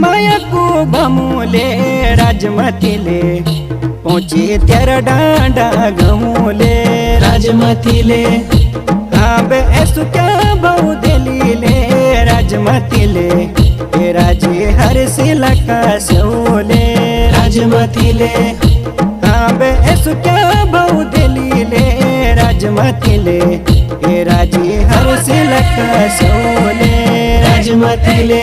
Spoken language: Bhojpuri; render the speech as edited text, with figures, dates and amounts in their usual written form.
माया को भमूले राजमतीले पहुँचे तेरा डांडा घमूले राजमतीले अब ऐसु क्या बहु दिलीले राजमतीले ए राजे हर सिला का सोले राजमतीले अब ऐसु क्या बहु दिलीले राजमतीले ए राजे हर सिला का सोले राजमतीले।